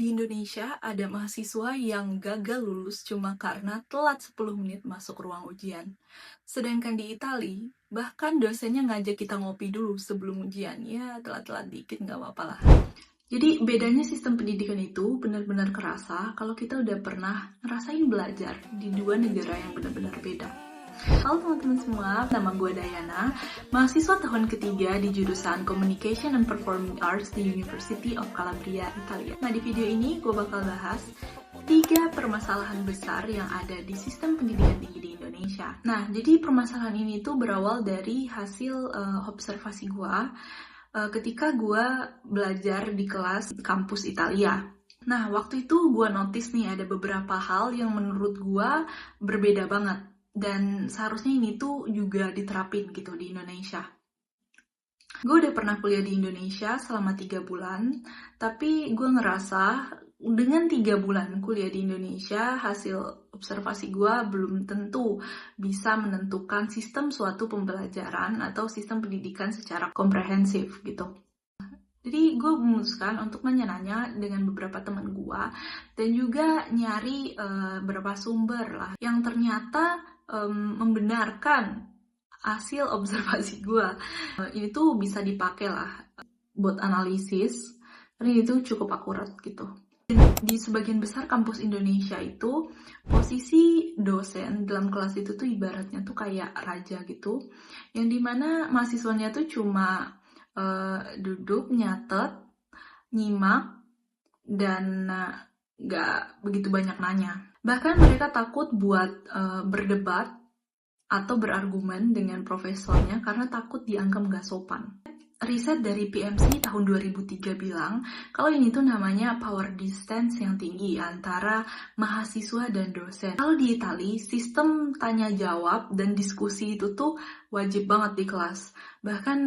Di Indonesia, ada mahasiswa yang gagal lulus cuma karena telat 10 menit masuk ruang ujian. Sedangkan di Itali, bahkan dosennya ngajak kita ngopi dulu sebelum ujian. Ya, telat-telat dikit nggak apa-apa lah. Jadi, bedanya sistem pendidikan itu benar-benar kerasa kalau kita udah pernah ngerasain belajar di dua negara yang benar-benar beda. Halo teman-teman semua, nama gue Dayana, mahasiswa tahun ketiga di jurusan Communication and Performing Arts di University of Calabria, Italia. Nah, di video ini gue bakal bahas 3 permasalahan besar yang ada di sistem pendidikan tinggi di Indonesia. Nah, jadi permasalahan ini tuh berawal dari hasil observasi gue ketika gue belajar di kelas kampus Italia. Nah, waktu itu gue notice nih ada beberapa hal yang menurut gue berbeda banget. Dan seharusnya ini tuh juga diterapin gitu di Indonesia. Gue udah pernah kuliah di Indonesia selama 3 bulan, tapi gue ngerasa dengan 3 bulan kuliah di Indonesia, hasil observasi gue belum tentu bisa menentukan sistem suatu pembelajaran atau sistem pendidikan secara komprehensif gitu. Jadi gue memutuskan untuk nanya-nanya dengan beberapa teman gue dan juga nyari beberapa sumber lah yang ternyata membenarkan hasil observasi gue. Ini tuh bisa dipakai lah buat analisis, karena itu cukup akurat gitu. Di sebagian besar kampus Indonesia itu, posisi dosen dalam kelas itu tuh ibaratnya tuh kayak raja gitu, yang dimana mahasiswanya tuh cuma duduk, nyatet, nyimak, dan gak begitu banyak nanya. Bahkan mereka takut buat berdebat atau berargumen dengan profesornya karena takut dianggap gak sopan. Riset dari PMC tahun 2003 bilang kalau ini tuh namanya power distance yang tinggi antara mahasiswa dan dosen. Kalau di Itali, sistem tanya jawab dan diskusi itu tuh wajib banget di kelas. Bahkan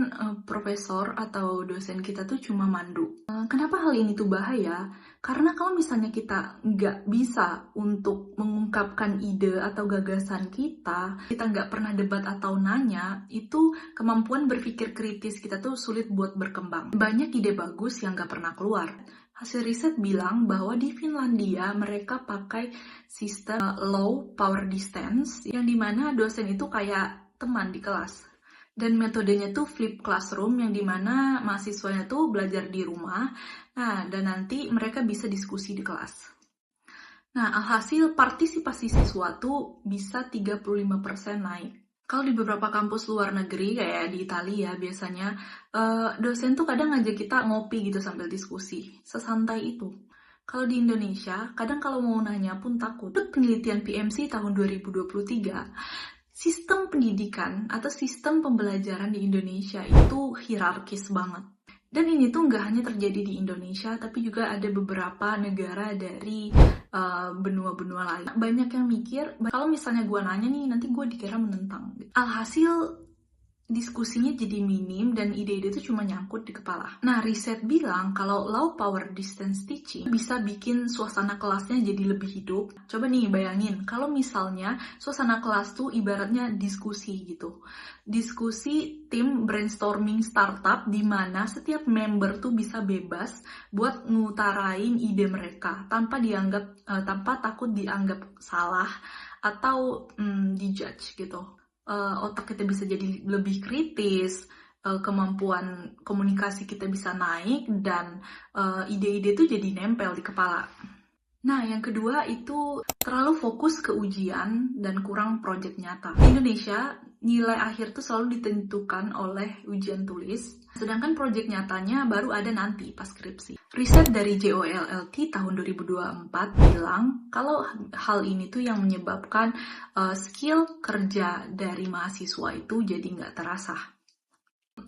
profesor atau dosen kita tuh cuma mandu. Kenapa hal ini tuh bahaya? Karena kalau misalnya kita nggak bisa untuk mengungkapkan ide atau gagasan kita nggak pernah debat atau nanya, itu kemampuan berpikir kritis kita tuh sulit buat berkembang. Banyak ide bagus yang nggak pernah keluar. Hasil riset bilang bahwa di Finlandia mereka pakai sistem low power distance, yang dimana dosen itu kayak teman di kelas. Dan metodenya tuh flip classroom, yang dimana mahasiswanya tuh belajar di rumah, nah dan nanti mereka bisa diskusi di kelas. Nah, alhasil partisipasi siswa tuh bisa 35% naik. Kalau di beberapa kampus luar negeri, kayak di Italia biasanya, dosen tuh kadang ngajak kita ngopi gitu sambil diskusi, sesantai itu. Kalau di Indonesia, kadang kalau mau nanya pun takut. Penelitian PMC tahun 2023, sistem pendidikan atau sistem pembelajaran di Indonesia itu hierarkis banget. Dan ini tuh nggak hanya terjadi di Indonesia, tapi juga ada beberapa negara dari benua-benua lain. Banyak yang mikir, kalau misalnya gue nanya nih, nanti gue dikira menentang. Alhasil, diskusinya jadi minim dan ide-ide itu cuma nyangkut di kepala. Nah, riset bilang kalau low power distance teaching bisa bikin suasana kelasnya jadi lebih hidup. Coba nih bayangin, kalau misalnya suasana kelas tuh ibaratnya diskusi gitu. Diskusi tim brainstorming startup di mana setiap member tuh bisa bebas buat ngutarain ide mereka tanpa takut dianggap salah atau dijudge gitu. Otak kita bisa jadi lebih kritis, kemampuan komunikasi kita bisa naik, dan ide-ide itu jadi nempel di kepala. Nah, yang kedua itu terlalu fokus ke ujian dan kurang proyek nyata. Di Indonesia, nilai akhir itu selalu ditentukan oleh ujian tulis, sedangkan proyek nyatanya baru ada nanti pas skripsi. Riset dari JOLLT tahun 2024 bilang kalau hal ini tuh yang menyebabkan skill kerja dari mahasiswa itu jadi nggak terasa.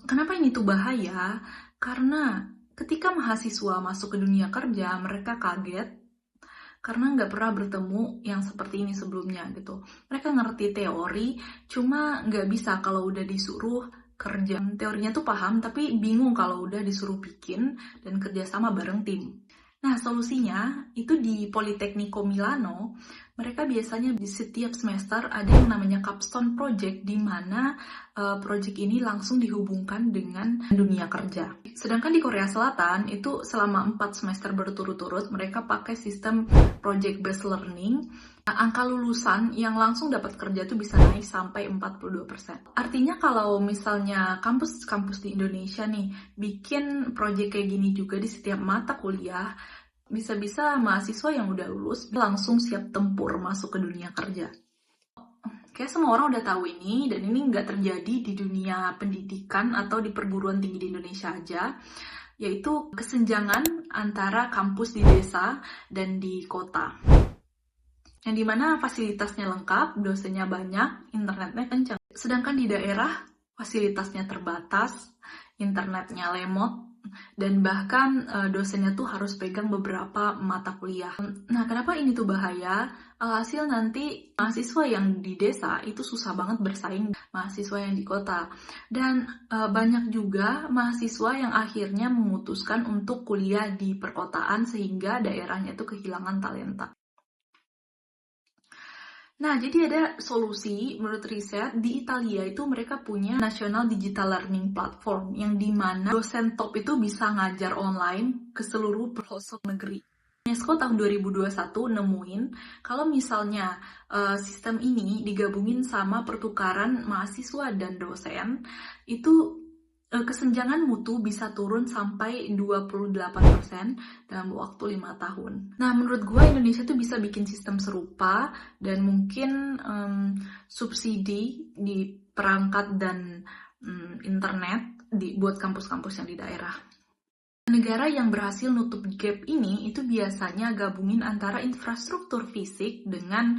Kenapa ini tuh bahaya? Karena ketika mahasiswa masuk ke dunia kerja, mereka kaget karena nggak pernah bertemu yang seperti ini sebelumnya gitu. Mereka ngerti teori, cuma nggak bisa kalau udah disuruh kerja. Teorinya tuh paham, tapi bingung kalau udah disuruh bikin dan kerjasama bareng tim. Nah, solusinya itu di Politecnico Milano Mereka biasanya di setiap semester ada yang namanya capstone project, di mana project ini langsung dihubungkan dengan dunia kerja. Sedangkan di Korea Selatan itu selama 4 semester berturut-turut mereka pakai sistem project based learning. Angka lulusan yang langsung dapat kerja itu bisa naik sampai 42%. Artinya kalau misalnya kampus-kampus di Indonesia nih bikin project kayak gini juga di setiap mata kuliah, bisa-bisa mahasiswa yang udah lulus langsung siap tempur masuk ke dunia kerja. Kayak semua orang udah tahu ini, dan ini nggak terjadi di dunia pendidikan atau di perguruan tinggi di Indonesia aja, yaitu kesenjangan antara kampus di desa dan di kota. Yang dimana fasilitasnya lengkap, dosennya banyak, internetnya kencang. Sedangkan di daerah, fasilitasnya terbatas, internetnya lemot, dan bahkan dosennya tuh harus pegang beberapa mata kuliah. Nah, kenapa ini tuh bahaya? Alhasil nanti mahasiswa yang di desa itu susah banget bersaing mahasiswa yang di kota. Dan banyak juga mahasiswa yang akhirnya memutuskan untuk kuliah di perkotaan sehingga daerahnya tuh kehilangan talenta. Nah, jadi ada solusi menurut riset di Italia itu mereka punya National Digital Learning Platform yang dimana dosen top itu bisa ngajar online ke seluruh pelosok negeri. UNESCO tahun 2021 nemuin kalau misalnya sistem ini digabungin sama pertukaran mahasiswa dan dosen, itu kesenjangan mutu bisa turun sampai 28% dalam waktu 5 tahun. Nah, menurut gue Indonesia tuh bisa bikin sistem serupa dan mungkin subsidi di perangkat dan internet buat kampus-kampus yang di daerah. Negara yang berhasil nutup gap ini itu biasanya gabungin antara infrastruktur fisik dengan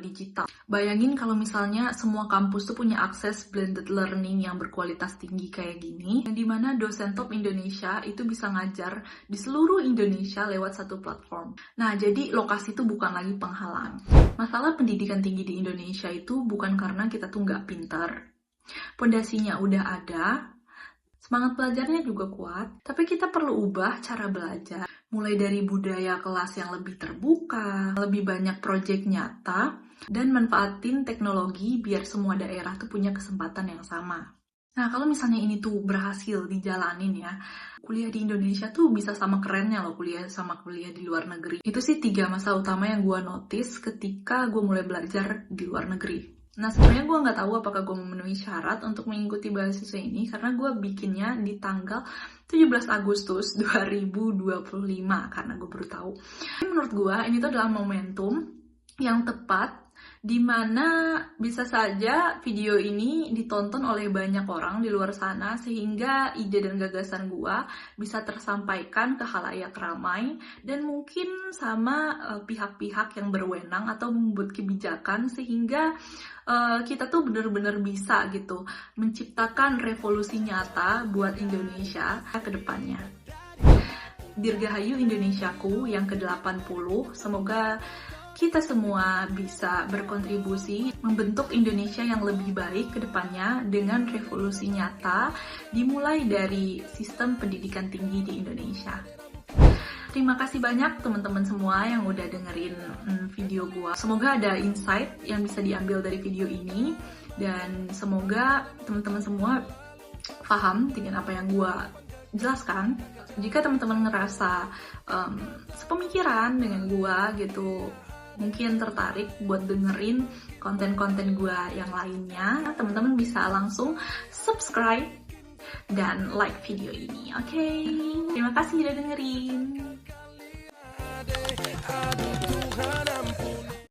digital. Bayangin kalau misalnya semua kampus tuh punya akses blended learning yang berkualitas tinggi kayak gini, yang dimana dosen top Indonesia itu bisa ngajar di seluruh Indonesia lewat satu platform. Nah, jadi lokasi itu bukan lagi penghalang. Masalah pendidikan tinggi di Indonesia itu bukan karena kita tuh nggak pintar. Pondasinya udah ada, semangat belajarnya juga kuat, tapi kita perlu ubah cara belajar. Mulai dari budaya kelas yang lebih terbuka, lebih banyak proyek nyata, dan manfaatin teknologi biar semua daerah tuh punya kesempatan yang sama. Nah, kalau misalnya ini tuh berhasil dijalanin ya, kuliah di Indonesia tuh bisa sama kerennya loh kuliah sama kuliah di luar negeri. Itu sih 3 masalah utama yang gue notice ketika gue mulai belajar di luar negeri. Nah, sebenarnya gue nggak tahu apakah gue memenuhi syarat untuk mengikuti beasiswa ini karena gue bikinnya di tanggal 17 Agustus 2025 karena gue baru tahu. Menurut gue ini tuh adalah momentum yang tepat di mana bisa saja video ini ditonton oleh banyak orang di luar sana sehingga ide dan gagasan gua bisa tersampaikan ke khalayak ramai dan mungkin sama pihak-pihak yang berwenang atau membuat kebijakan sehingga kita tuh benar-benar bisa gitu menciptakan revolusi nyata buat Indonesia ke depannya. Dirgahayu Indonesiaku yang ke-80, semoga kita semua bisa berkontribusi membentuk Indonesia yang lebih baik ke depannya dengan revolusi nyata dimulai dari sistem pendidikan tinggi di Indonesia. Terima kasih banyak teman-teman semua yang udah dengerin video gua. Semoga ada insight yang bisa diambil dari video ini dan semoga teman-teman semua paham dengan apa yang gua jelaskan. Jika teman-teman ngerasa sepemikiran dengan gua gitu, mungkin tertarik buat dengerin konten-konten gue yang lainnya, teman-teman bisa langsung subscribe dan like video ini. Oke, terima kasih udah dengerin.